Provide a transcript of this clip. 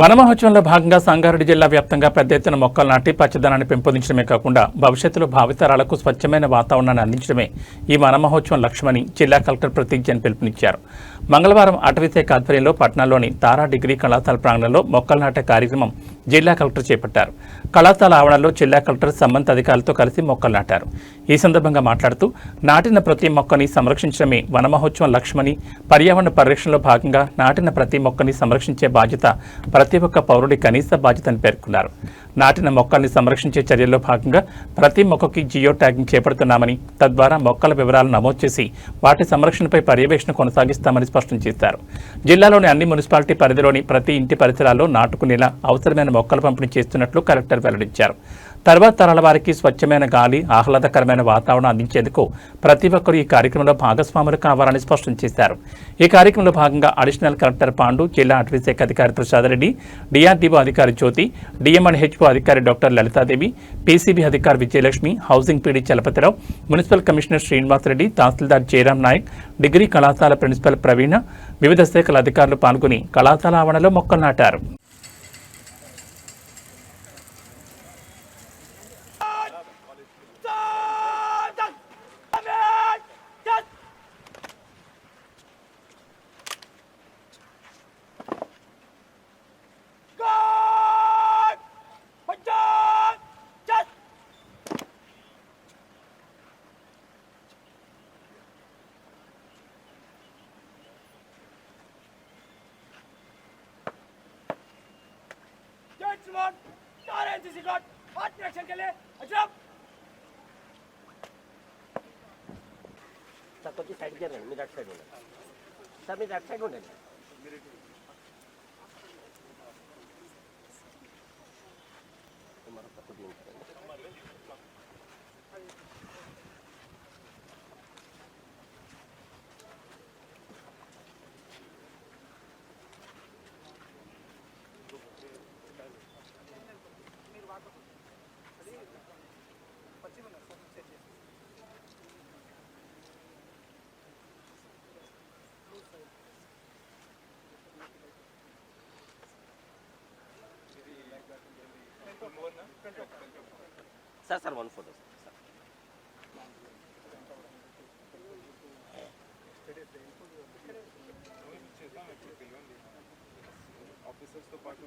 వనమహోత్సవంలో భాగంగా సంగారెడ్డి జిల్లా వ్యాప్తంగా పెద్ద ఎత్తున మొక్కలు నాటి పచ్చదనాన్ని పెంపొందించడమే కాకుండా భవిష్యత్తులో భావితరాలకు స్వచ్ఛమైన వాతావరణాన్ని అందించడమే ఈ వనమహోత్సవం లక్ష్యమని జిల్లా కలెక్టర్ ప్రతీక్ పిలుపునిచ్చారు. మంగళవారం అటవీశాఖ ఆధ్వర్యంలో పట్టణంలోని తారా డిగ్రీ కళాశాల ప్రాంగణంలో మొక్కలు నాటే కార్యక్రమం జిల్లా కలెక్టర్ చేపట్టారు. కళాశాల ఆవరణలో జిల్లా కలెక్టర్ సంబంధిత అధికారులతో కలిసి మొక్కలు నాటారు. ఈ సందర్భంగా మాట్లాడుతూ నాటిన ప్రతి మొక్కని సంరక్షించడమే వనమహోత్సవం లక్ష్యమని, పర్యావరణ పరిరక్షణలో భాగంగా నాటిన ప్రతి మొక్కని సంరక్షించే బాధ్యత ప్రతి ఒక్క పౌరుడి కనీస బాధ్యతని పేర్కొన్నారు. నాటిన మొక్కల్ని సంరక్షించే చర్యల్లో భాగంగా ప్రతి మొక్కకి జియో ట్యాగింగ్ చేపడుతున్నామని, తద్వారా మొక్కల వివరాలు నమోదు చేసి వాటి సంరక్షణపై పర్యవేక్షణ కొనసాగిస్తామని స్పష్టం చేశారు. జిల్లాలోని అన్ని మున్సిపాలిటీ పరిధిలోని ప్రతి ఇంటి పరిసరాల్లో నాటుకునేలా అవసరమైన మొక్కలు పంపిణీ చేస్తున్నట్లు కలెక్టర్ వెల్లడించారు. తర్వాత తరాల వారికి స్వచ్ఛమైన గాలి, ఆహ్లాదకరమైన వాతావరణం అందించేందుకు ప్రతి ఒక్కరూ ఈ కార్యక్రమంలో భాగస్వాములు కావాలని స్పష్టం చేశారు. ఈ కార్యక్రమంలో భాగంగా అడిషనల్ కలెక్టర్ పాండు, జిల్లా అటవీశాఖ అధికారి ప్రసాద్ రెడ్డి, డిఆర్డీఓ అధికారి జ్యోతి, డిఎంఎన్హెచ్ఓ అధికారి డాక్టర్ లలితాదేవి, పీసీబీ అధికారి Vijayalakshmi, housing PD Chalapathirao, municipal commissioner Srinivasareddy, tahsildar Jayaram Nayak, degree కళాశాల ప్రిన్సిపల్ ప్రవీణ, వివిధ శాఖల అధికారులు పాల్గొని కళాశాల ఆవరణలో మొక్కలు నాటారు. सर కొంచెం సైడ్ చేయండి, మీరు అటు సైడ్ ఉండండి. సార్ మీరు అటు సైడ్ ఉండండి. Sir sir 1 photo sir. ఆఫీసర్స్తో పాటు